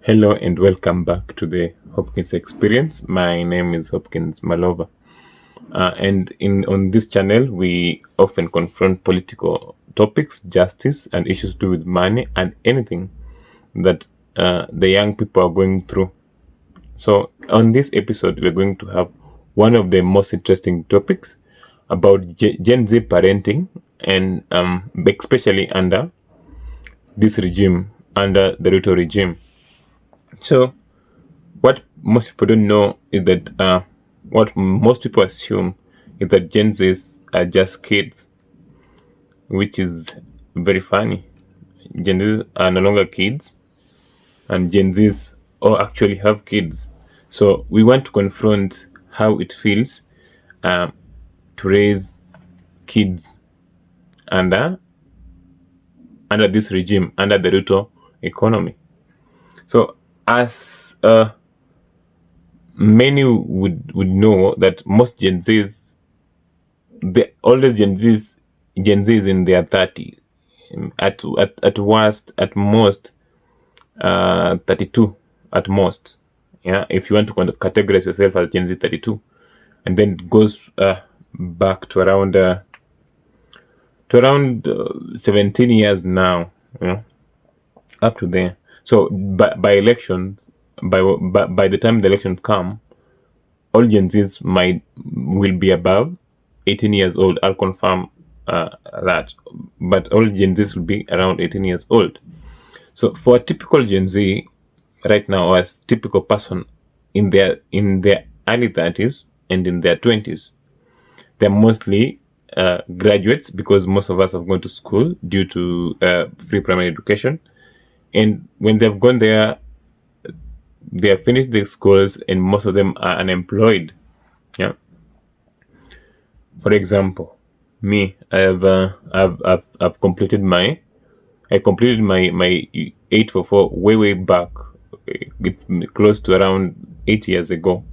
Hello and welcome back to the Hopkins Experience. My name is Hopkins Malova, and in on this channel we often confront political topics, justice, and issues to do with money and anything that the young people are going through. So on this episode, we're going to have one of the most interesting topics about Gen Z parenting, and especially under this regime, under the Ruto regime. So what most people don't know is that what most people assume is that Gen Zs are just kids, which is very funny. Gen Zs are no longer kids, and Gen Zs all actually have kids. So we want to confront how it feels um, to raise kids under under this regime, under the Ruto economy. So as many would know that most Gen Zs, the oldest Gen Zs in their 30s, at worst, at most, 32 at most. Yeah, if you want to categorize yourself as Gen Z 32, and then it goes back to around 17 years now, you know, up to there. So by elections, by the time the elections come, all Gen Zs will be above 18 years old. I'll confirm that, but all Gen Zs will be around 18 years old. So for a typical Gen Z right now, or a typical person in their early 30s and in their 20s, they're mostly graduates, because most of us have gone to school due to free primary education. And when they've gone there, they have finished their schools, and most of them are unemployed. Yeah. For example, me, I've completed my 844 way back. It's close to around 8 years ago,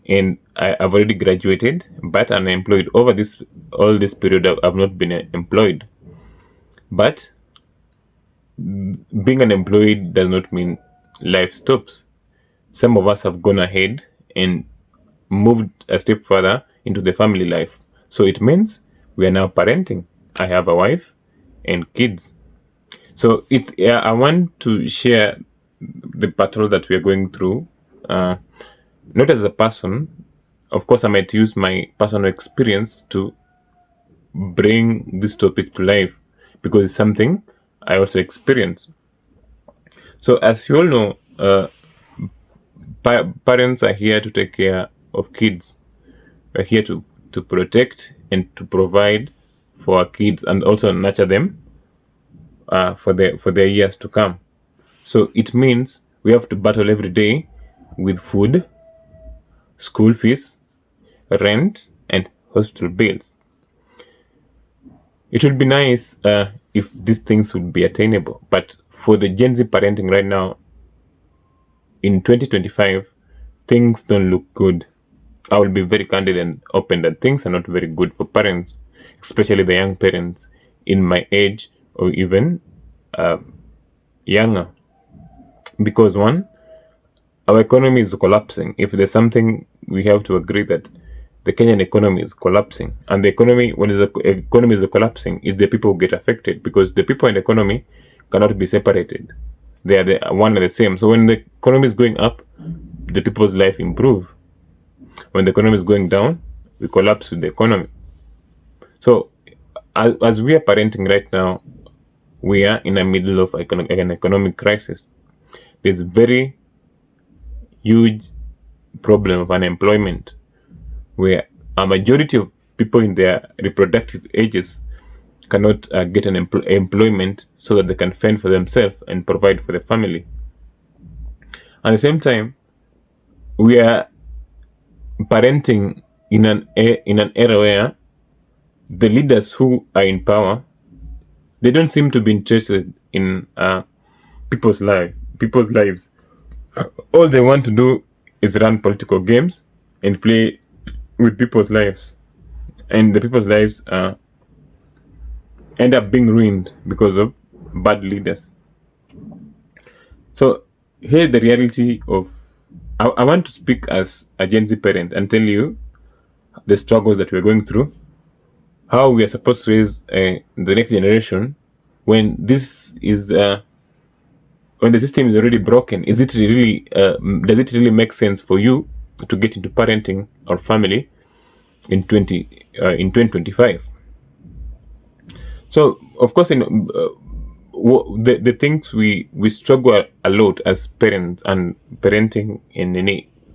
and I've already graduated, but unemployed. Over all this period, I've not been employed. But being unemployed does not mean life stops. Some of us have gone ahead and moved a step further into the family life. So it means we are now parenting. I have a wife and kids. So I want to share the battle that we are going through, not as a person. Of course, I might use my personal experience to bring this topic to life, because it's something I also experience. So as you all know, parents are here to take care of kids. We're here to protect and to provide for our kids, and also nurture them for their years to come. So it means we have to battle every day with food, school fees, rent, and hospital bills. It would be nice if these things would be attainable, but for the Gen Z parenting right now, in 2025, things don't look good. I will be very candid and open that things are not very good for parents, especially the young parents in my age or even younger. Because one, our economy is collapsing. If there's something, we have to agree that the Kenyan economy is collapsing. And the economy, when the economy is collapsing, is the people who get affected, because the people in the economy cannot be separated. They are the one and the same. So when the economy is going up, the people's life improve. When the economy is going down, we collapse with the economy. So as we are parenting right now, we are in the middle of an economic crisis. There's very huge problem of unemployment, where a majority of people in their reproductive ages cannot get an employment so that they can fend for themselves and provide for the family. At the same time, we are parenting in an era where the leaders who are in power, they don't seem to be interested in people's lives. All they want to do is run political games and play with people's lives, and the people's lives end up being ruined because of bad leaders. So Here's the reality of. I want to speak as a Gen Z parent and tell you the struggles that we're going through, how we are supposed to raise the next generation when this is when the system is already broken. Is it really does it really make sense for you to get into parenting or family in 2025? So of course, the things we struggle a lot as parents and parenting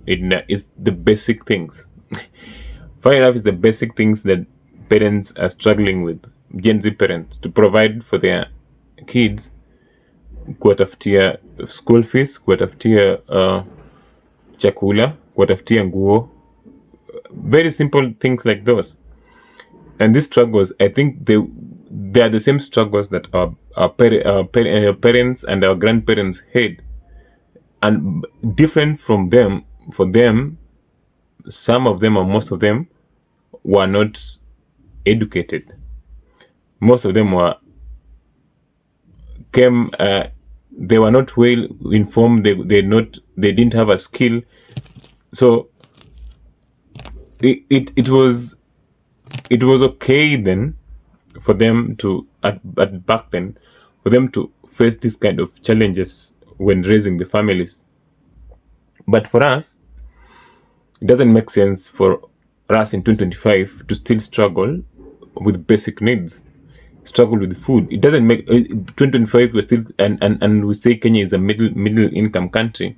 is the basic things. Funny enough, is the basic things that parents are struggling with. Gen Z parents to provide for their kids, kuwatafutia school fees, kuwatafutia chakula, kuwatafutia nguo, very simple things like those. And these struggles, I think they are the same struggles that our parents and our grandparents had, and different from them. For them, some of them or most of them were not educated. Most of them came. They were not well informed. They didn't have a skill. So it was okay then for them to at back then for them to face this kind of challenges when raising the families. But for us, it doesn't make sense for us in 2025 to still struggle with basic needs, struggle with food. It doesn't make 2025 we're still and we say Kenya is a middle income country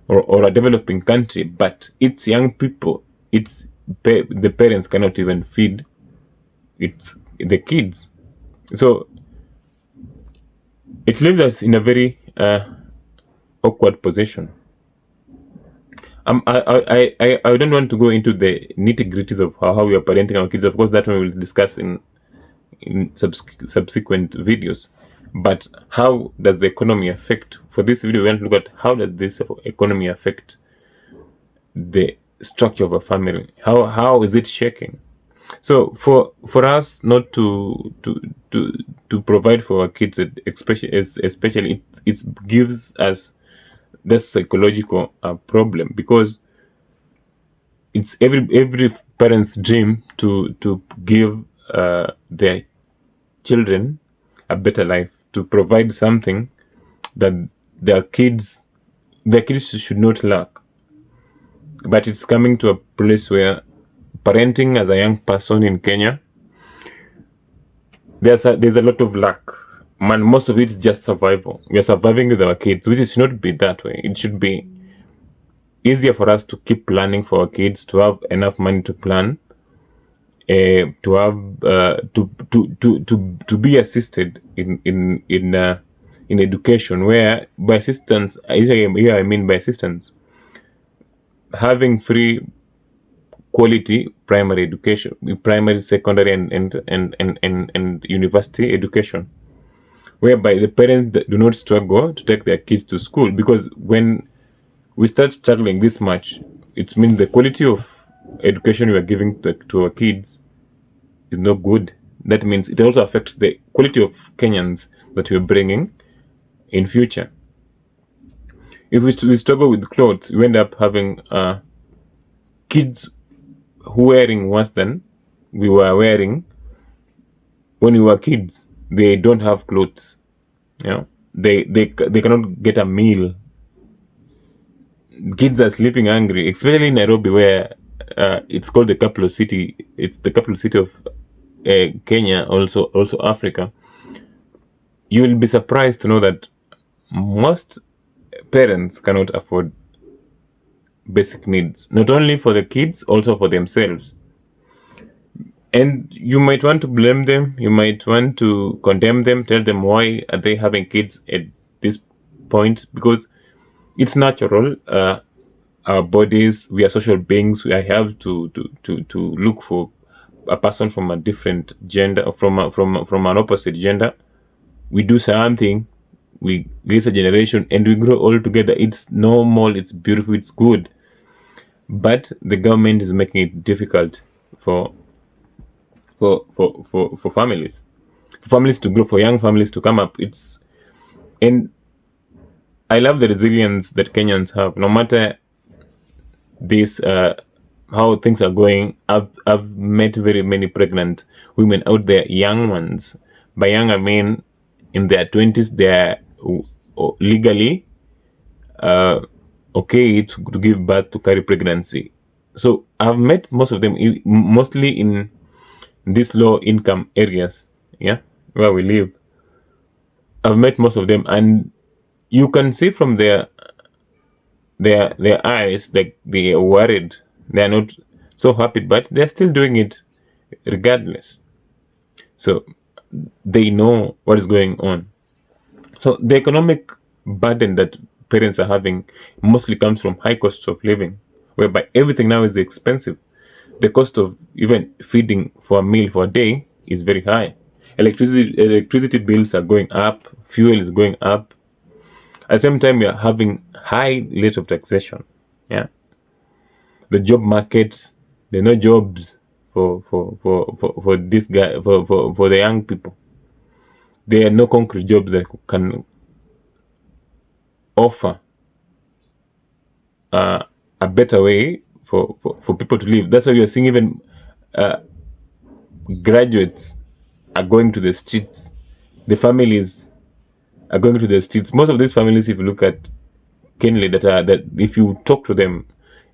or a developing country, but it's young people. It's the parents cannot even feed. It's the kids. So it leaves us in a very awkward position. I don't want to go into the nitty gritties of how we are parenting our kids. Of course, that one we will discuss in subsequent videos. But how does the economy affect? For this video, we want to look at how does this economy affect the structure of a family. How is it shaking? So for us not to provide for our kids, especially it gives us this psychological problem, because it's every parent's dream to give their children a better life, to provide something that their kids should not lack. But it's coming to a place where parenting as a young person in Kenya, there's a lot of lack. Man, most of it is just survival. We are surviving with our kids, which should not be that way. It should be easier for us to keep planning for our kids, to have enough money to plan, to have to be assisted in education. Where by assistance, here I mean by assistance, having free quality primary education, primary, secondary, and university education, whereby the parents do not struggle to take their kids to school. Because when we start struggling this much, it means the quality of education we are giving to our kids is not good. That means it also affects the quality of Kenyans that we are bringing in future. If we struggle with clothes, we end up having kids wearing worse than we were wearing when we were kids. They don't have clothes. They cannot get a meal. Kids are sleeping hungry, especially in Nairobi, where it's called the capital city. It's the capital city of Kenya, also Africa. You will be surprised to know that most parents cannot afford basic needs, not only for the kids, also for themselves. And you might want to blame them, you might want to condemn them, tell them why are they having kids at this point, because it's natural. Our bodies, we are social beings. We have to look for a person from a different gender, or from an opposite gender. We do something, we raise a generation, and we grow all together. It's normal, it's beautiful, it's good. But the government is making it difficult for families to grow, for young families to come up. And I love the resilience that Kenyans have. No matter this, how things are going, I've met very many pregnant women out there, young ones. By young, I mean in their 20s. They are legally okay to give birth, to carry pregnancy. So I've met most of them, mostly in these low income areas, yeah, where we live. I've met most of them, and you can see from their eyes like they are worried. They are not so happy, but they're still doing it regardless. So they know what is going on. So the economic burden that parents are having mostly comes from high costs of living, whereby everything now is expensive. The cost of even feeding for a meal for a day is very high. Electricity bills are going up, fuel is going up. At the same time, we are having high rate of taxation. Yeah, the job markets, there are no jobs for this guy for the young people. There are no concrete jobs that can offer a better way for people to live. That's why you're seeing even graduates are going to the streets. The families are going to the streets. Most of these families, if you look at Kenley, that if you talk to them,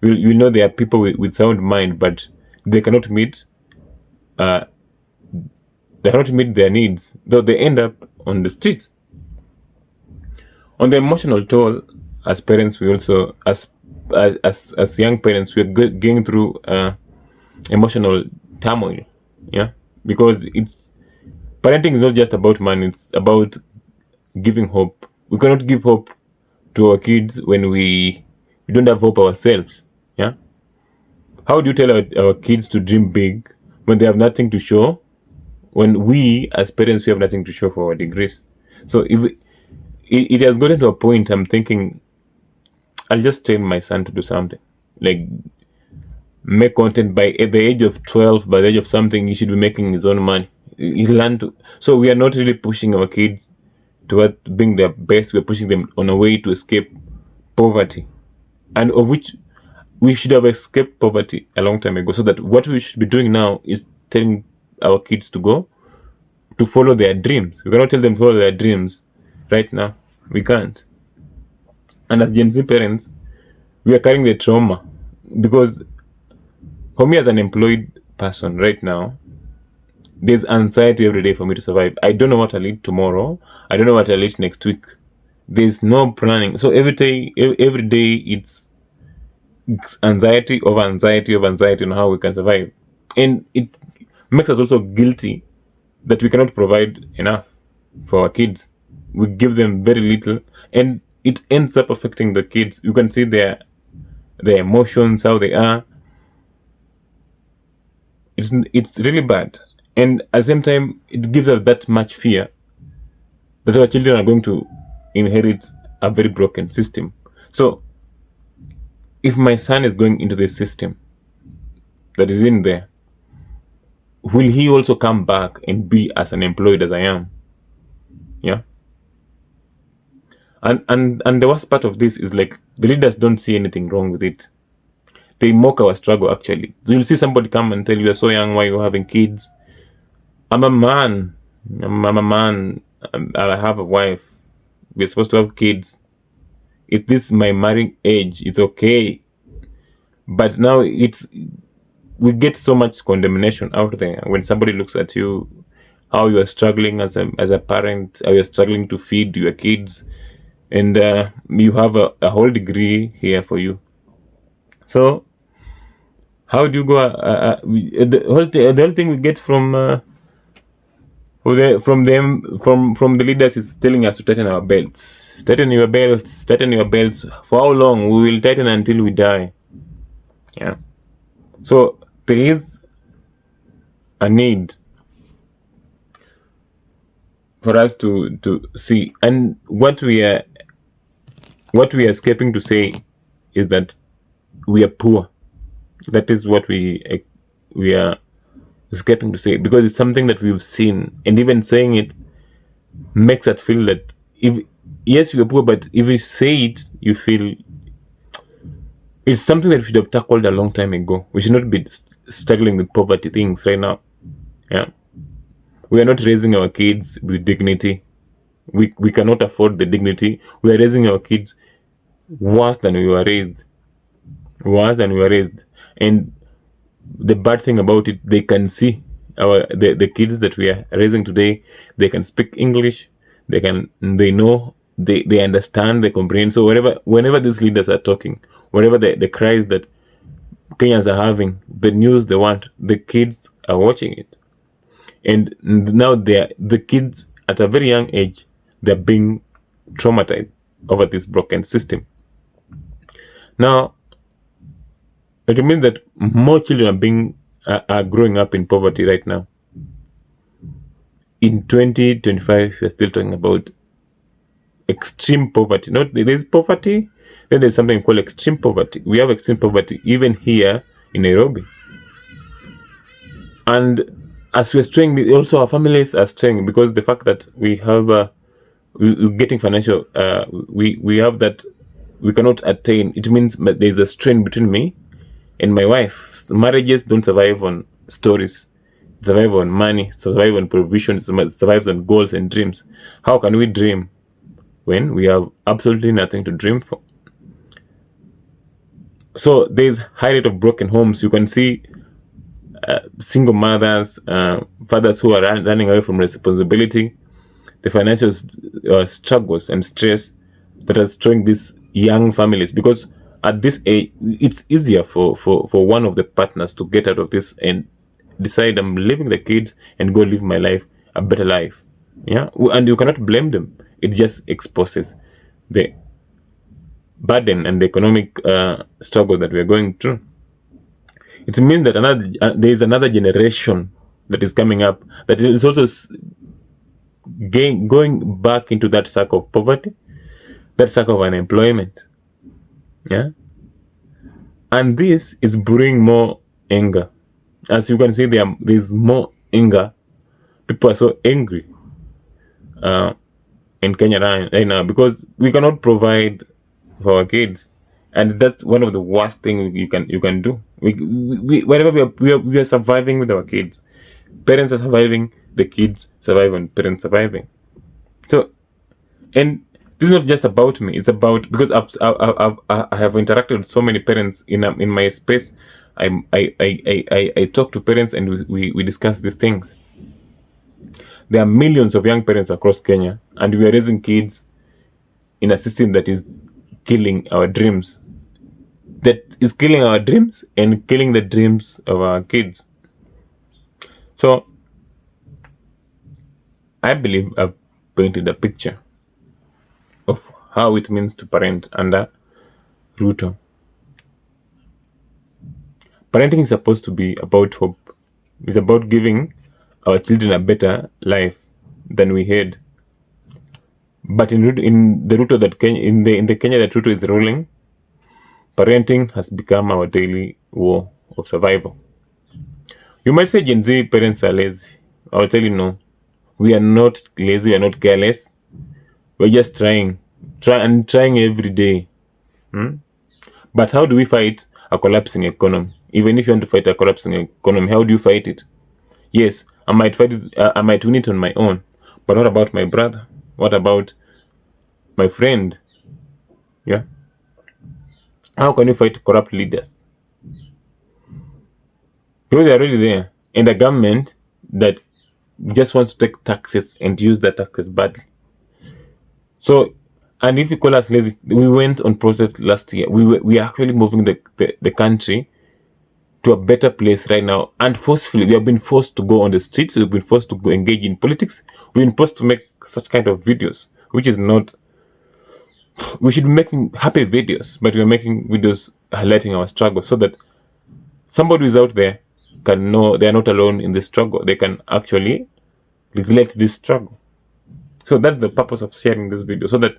you'll know they are people with sound mind, but they cannot meet their needs, though they end up on the streets. On the emotional toll, as parents, we also as young parents, we're going through emotional turmoil. Yeah, because it's parenting is not just about money; it's about giving hope. We cannot give hope to our kids when we don't have hope ourselves. Yeah, how do you tell our kids to dream big when they have nothing to show? When we as parents, we have nothing to show for our degrees. So if it has gotten to a point, I'm thinking I'll just train my son to do something like make content. By at the age of 12, by the age of something, he should be making his own money. He learn to. So we are not really pushing our kids toward being their best. We're pushing them on a way to escape poverty, and of which we should have escaped poverty a long time ago. So that what we should be doing now is telling our kids to follow their dreams. We cannot tell them to follow their dreams right now. We can't. And as Gen Z parents, we are carrying the trauma because for me as an employed person right now, there's anxiety every day for me to survive. I don't know what I'll eat tomorrow. I don't know what I'll eat next week. There's no planning. So every day it's anxiety over anxiety over anxiety on how we can survive. And it makes us also guilty that we cannot provide enough for our kids. We give them very little, and it ends up affecting the kids. You can see their emotions, how they are. It's really bad, and at the same time, it gives us that much fear that our children are going to inherit a very broken system. So, if my son is going into this system that is in there, will he also come back and be as unemployed as I am? Yeah. And the worst part of this is like the leaders don't see anything wrong with it. They mock our struggle actually. So you'll see somebody come and tell you, you're so young, why are you having kids? I'm a man. I'm a man. I have a wife. We're supposed to have kids. If this is my marrying age, it's okay. But now we get so much condemnation out there when somebody looks at you, how you are struggling as a parent, how you're struggling to feed your kids, and you have a whole degree here for you. So how do you go? The whole thing we get from from the leaders is telling us to tighten our belts. Tighten your belts. Tighten your belts. For how long? We will tighten until we die. Yeah. So there is a need for us to see, and what we are escaping to say is that we are poor. That is what we are escaping to say, because it's something that we've seen, and even saying it makes us feel that yes, we are poor, but if you say it, you feel it's something that we should have tackled a long time ago. We should not be struggling with poverty things right now. Yeah, we are not raising our kids with dignity. We cannot afford the dignity. We are raising our kids worse than we were raised. Worse than we were raised. And the bad thing about it, they can see the kids that we are raising today. They can speak English. They know, they understand, they comprehend. So whenever these leaders are talking, whatever the cries that Kenyans are having, the news they want, the kids are watching it. And now the kids at a very young age, they're being traumatized over this broken system. Now it means that more children are growing up in poverty right now. In 2025, we're still talking about extreme poverty. Not there's poverty, then there's something called extreme poverty. We have extreme poverty even here in Nairobi. And as we're straying, also our families are straying because the fact that we have we're getting financial, we have that we cannot attain. It means there's a strain between me and my wife. Marriages don't survive on stories, survive on money, survive on provision, survives on goals and dreams. How can we dream when we have absolutely nothing to dream for? So there's high rate of broken homes. You can see single mothers, fathers who are running away from responsibility, the financial struggles and stress that are destroying these young families. Because at this age, it's easier for one of the partners to get out of this and decide, I'm leaving the kids and go live my life, a better life. Yeah, and you cannot blame them. It just exposes the burden and the economic struggle that we are going through. It means that there is another generation that is coming up that is also going back into that circle of poverty, that circle of unemployment. Yeah, and this is brewing more anger. As you can see, there's more anger. People are so angry in Kenya right now because we cannot provide for our kids, and that's one of the worst things you can do. Wherever we are surviving with our kids, parents are surviving, the kids survive, and parents surviving. So, and this is not just about me. It's about, because I have interacted with so many parents in my space. I talk to parents and we discuss these things. There are millions of young parents across Kenya, and we are raising kids in a system that is killing our dreams. That is killing our dreams and killing the dreams of our kids. So, I believe I've painted a picture of how it means to parent under Ruto. Parenting is supposed to be about hope. It's about giving our children a better life than we had. But in the Ruto that Kenya, in the Kenya that Ruto is ruling, parenting has become our daily war of survival. You might say Gen Z parents are lazy. I will tell you no. We are not lazy. We are not careless. We're just trying every day. But how do we fight a collapsing economy? Even if you want to fight a collapsing economy, how do you fight it? Yes, I might fight it. I might win it on my own. But what about my brother? What about my friend? Yeah. How can you fight corrupt leaders? Because they're already there, and a government that just wants to take taxes and use the taxes badly. So, and if you call us lazy, we went on protest last year. We are actually moving the country to a better place right now, and forcefully. We have been forced to go on the streets. We've been forced to go engage in politics. We've been forced to make such kind of videos, which is not. We should be making happy videos, but we're making videos highlighting our struggle so that somebody who's out there can know they are not alone in this struggle. They can actually relate this struggle. So that's the purpose of sharing this video, so that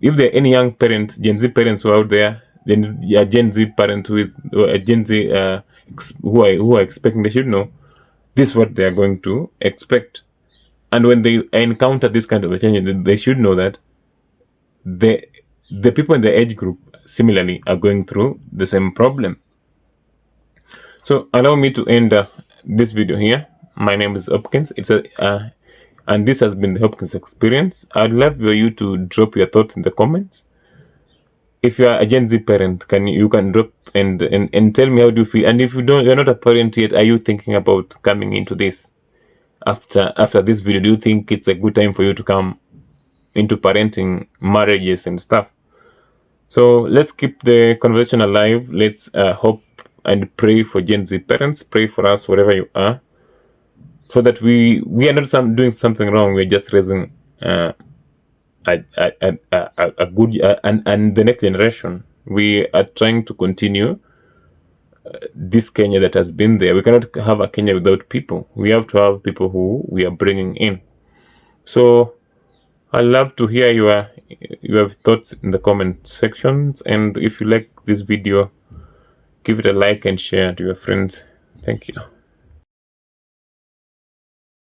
if there are any young parents, Gen Z parents who are out there, then a Gen Z parent who is a Gen Z who are expecting, they should know this is what they are going to expect. And when they encounter this kind of a change, they should know that the people in the age group similarly are going through the same problem. So allow me to end this video here. My name is Hopkins. And this has been the Hopkins Experience. I'd love for you to drop your thoughts in the comments. If you are a Gen Z parent, you can drop and tell me how do you feel. And if you're not a parent yet, are you thinking about coming into this after this video? Do you think it's a good time for you to come into parenting, marriages and stuff? So let's keep the conversation alive. Let's hope and pray for Gen Z parents. Pray for us wherever you are, so that we are not doing something wrong. We're just raising a good and the next generation. We are trying to continue this Kenya that has been there. We cannot have a Kenya without people. We have to have people who we are bringing in. So I love to hear your thoughts in the comment sections, and if you like this video, give it a like and share to your friends. Thank you.